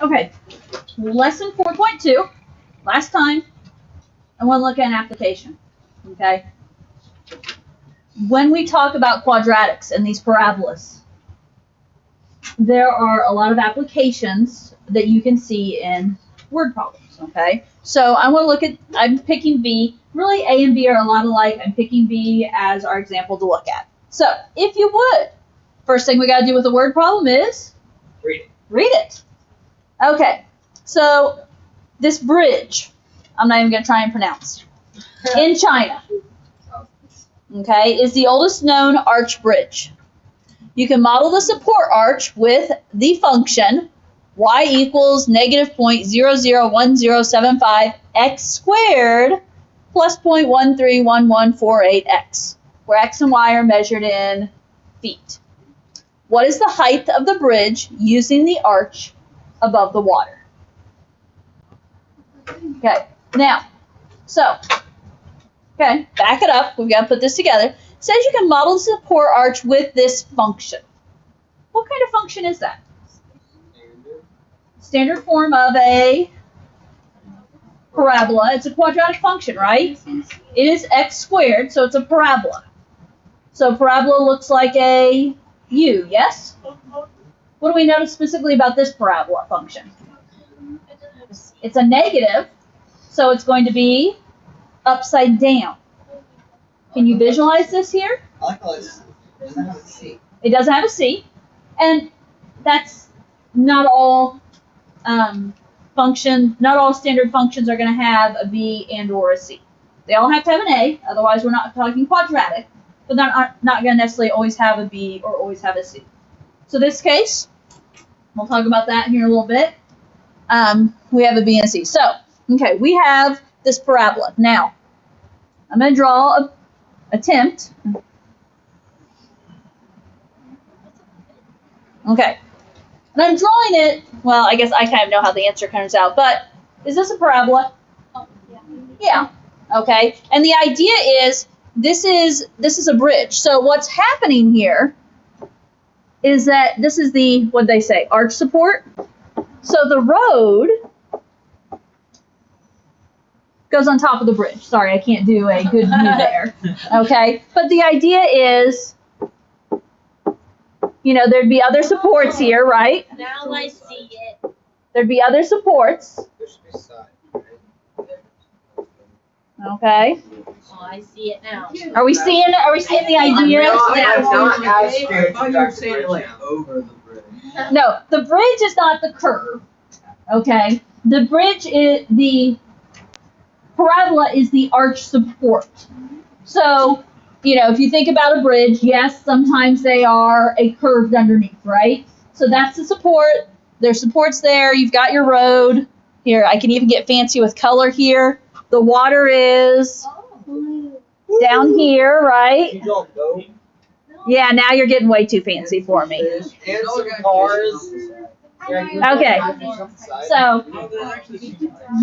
Okay, lesson 4.2. Last time, I want to look at an application. Okay. When we talk about quadratics and these parabolas, there are a lot of applications that you can see in word problems. Okay. So I want to look at, I'm picking B. Really, A and B are a lot alike. I'm picking B as our example to look at. So if you would, first thing we got to do with a word problem is Read it. read it. Okay. So this bridge, I'm not even going to try and pronounce, in China, okay, is the oldest known arch bridge. You can model the support arch with the function y equals negative 0.001075 x squared plus 0.131148x, where x and y are measured in feet. What is the height of the bridge using the arch above the water? Okay, now, back it up. We've got to put this together. It says you can model the support arch with this function. What kind of function is that? Standard form of a parabola. It's a quadratic function, right? It is x squared, so it's a parabola. So parabola looks like a U, yes? What do we notice specifically about this parabola function? It's a negative, so it's going to be upside down. Can you visualize this here? I like how it doesn't have a C. It doesn't have a C, and that's not all not all standard functions are going to have a B and or a C. They all have to have an A, otherwise we're not talking quadratic, but they're not going to necessarily always have a B or always have a C. So this case, we'll talk about that here in a little bit. We have a B and a C. So, okay, we have this parabola. Now, I'm going to draw a attempt. Okay. And I'm drawing it, well, I guess I kind of know how the answer comes out, but is this a parabola? Oh, yeah. Yeah. Okay. And the idea is this is a bridge. So what's happening here is that this is the, what they say, arch support. So the road goes on top of the bridge. Sorry, I can't do a good view there. Okay? But the idea is, you know, there'd be other supports here, right? Now I see it. There'd be other supports. There should be side, right? Okay? Oh, I see it now. Are we seeing the idea? I'm not as I scared thought to you were drive the saying bridge like now. over the bridge. No, the bridge is not the curve. Okay? The bridge is the parabola is the arch support. So, you know, if you think about a bridge, yes, sometimes they are a curved underneath, right? So that's the support. There's supports there. You've got your road. Here, I can even get fancy with color here. The water is down here, right? You don't know. Yeah, now you're getting way too fancy for me. And some cars. Okay, so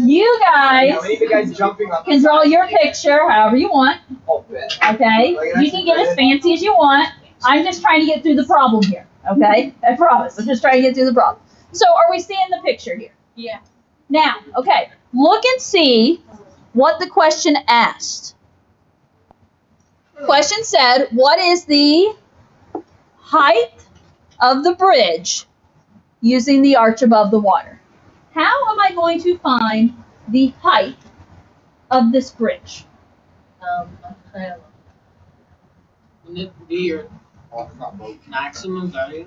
you guys The guys jumping up. can draw your picture however you want, Oh, bet. okay? You can get as fancy as you want. I'm just trying to get through the problem here, okay? I promise, I'm just trying to get through the problem. So are we seeing the picture here? Yeah. Now, okay, look and see what the question asked. Question said, what is the height of the bridge using the arch above the water? How am I going to find the height of this bridge? I don't know. Wouldn't it be your maximum value?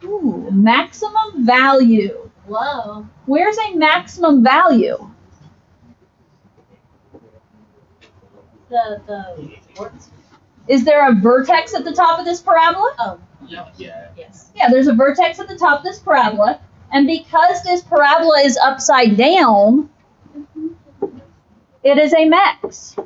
Ooh, maximum value. Whoa. Where's a maximum value? What's Is there a vertex at the top of this parabola? oh Yeah. yes. Yeah, there's a vertex at the top of this parabola. And because this parabola is upside down, it is a max.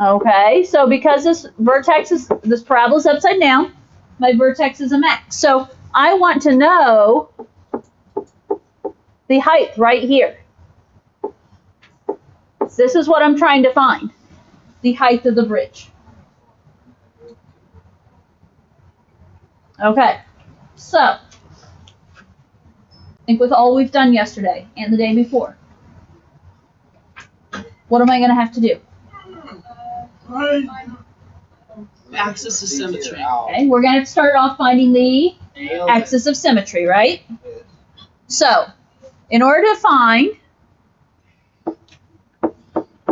Okay, so because this parabola is upside down, my vertex is a max. So I want to know the height right here. This is what I'm trying to find, the height of the bridge. Okay, so Think with all we've done yesterday and the day before. What am I going to have to do? Axis of symmetry. Okay, we're going to start off finding the Nailed it. axis of symmetry, right? So, in order to find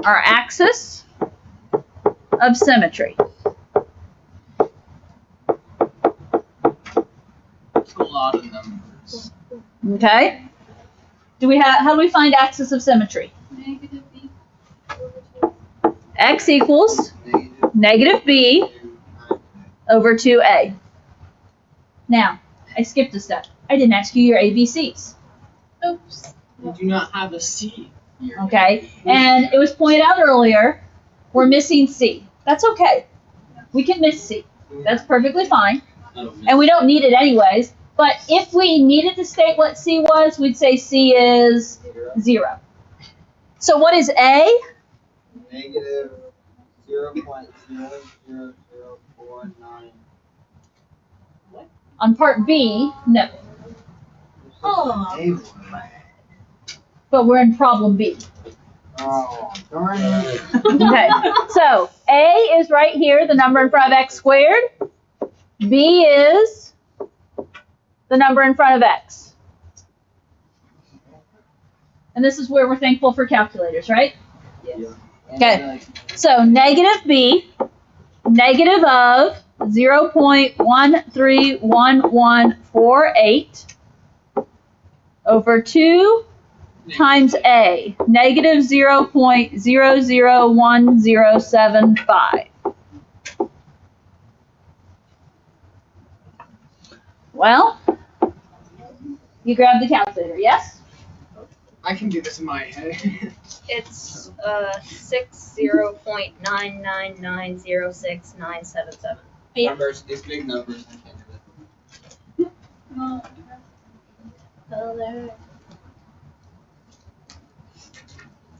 our axis of symmetry, It's a lot of numbers. okay? How do we find axis of symmetry? X equals negative b over 2a. Now, I skipped a step. I didn't ask you your ABCs. Oops. You do not have a C. Okay? And it was pointed out earlier, we're missing C. That's okay. We can miss C. That's perfectly fine. And we don't need it anyways. But if we needed to state what C was, we'd say C is 0. So what is A? Negative 0.00049. On part B, no. Oh. But we're in problem B. Oh, darn it. Okay. So A is right here, the number in front of x squared. B is the number in front of x. And this is where we're thankful for calculators, right? Yes. Okay. So negative b, negative of 0.131148 over 2 times a, negative 0.001075. Well, you grab the calculator, yes? I can do this in my head. It's 60.9990697. Numbers, it's big numbers. I can't do it.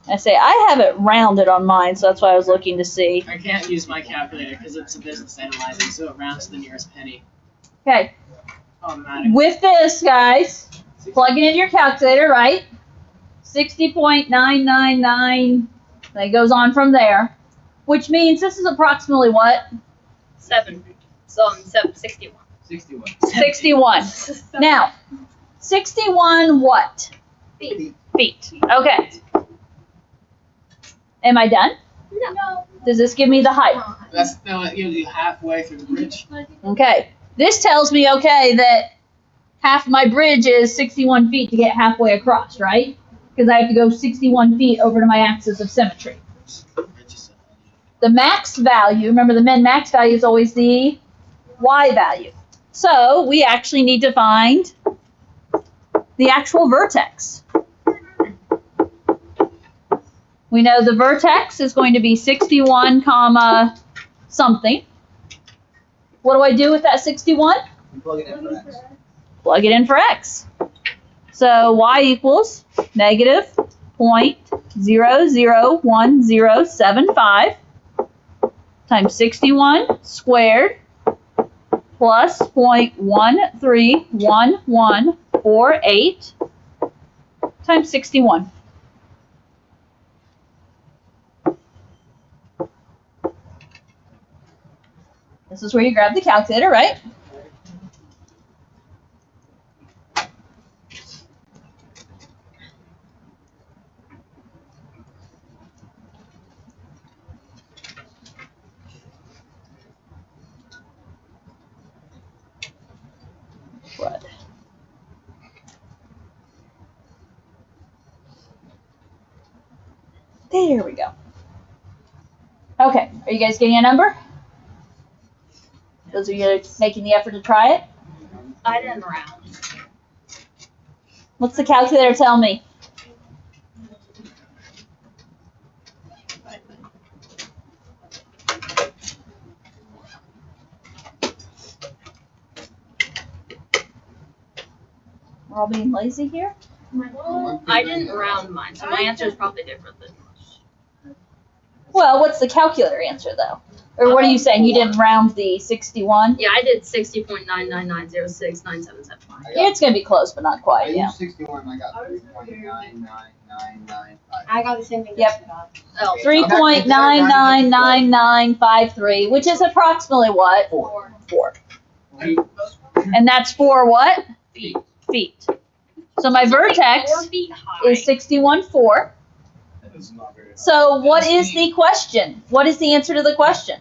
I say I have it rounded on mine, so that's why I was looking to see. I can't use my calculator because it's a business analyzing, so it rounds to the nearest penny. Okay, Automatic. with this, guys, plug it into your calculator, right? 60.999, that goes on from there, which means this is approximately what? 7. So 61. 61. 61. Now, 61 what? Feet. Feet. Okay. Am I done? No. Does this give me the height? That's no, you halfway through the bridge. Okay. This tells me, okay, that half my bridge is 61 feet to get halfway across, right? Because I have to go 61 feet over to my axis of symmetry. The max value, remember the min-max value is always the y value. So we actually need to find the actual vertex. We know the vertex is going to be 61 comma something. What do I do with that 61? You plug it in for X. Plug it in for x. So y equals negative 0.001075 times 61 squared plus 0.131148 times 61. This is where you grab the calculator, right? What? There we go. Okay, are you guys getting a number? Those of you that are making the effort to try it? I didn't round. What's the calculator tell me? We're all being lazy here? I didn't round mine, so my answer is probably different than yours. Well, what's the calculator answer, though? Or what are you saying? You didn't round the 61? Yeah, I did 60.999069775. It's gonna be close, but not I quite. Yeah. used 61, I got 3.99995. I got the same thing. Yep. Oh, 3.999953, which is approximately what? 4. 4. And that's 4 what? feet. Feet. So my vertex 4 feet high. is 61.4. So what is the question? What is the answer to the question?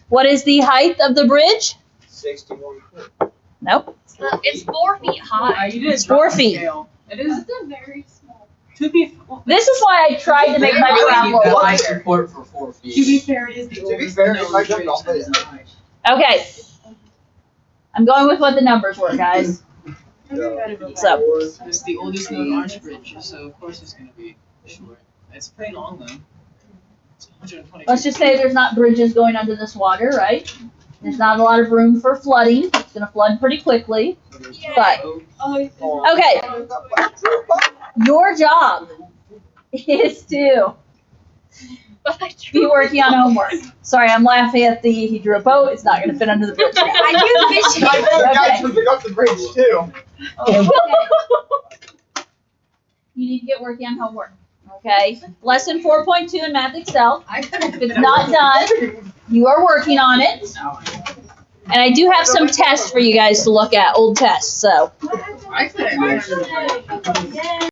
What is the height of the bridge? 61. Nope. It's 4 feet high. You did It's 4 feet. scale. It is That's a very small. 2 feet. This is why I tried to make my travel. Life support for 4 feet. To be fair, it is the To be oldest fair, known if I jumped bridge off to this it- knowledge. Okay. I'm going with what the numbers were, guys. So It's the oldest known arch bridge, so of course it's gonna be short. It's pretty long though. It's 120. let's just say there's not bridges going under this water, right? There's not a lot of room for flooding. It's gonna flood pretty quickly. But okay, your job is to be working on homework. Sorry, I'm laughing at he drew a boat. It's not gonna fit under the bridge. I do vision. I know guys to pick up the bridge too. You need to get working on homework. Okay? Lesson 4.2 in Math Excel. If it's not done, you are working on it. And I do have some tests for you guys to look at, old tests. So I could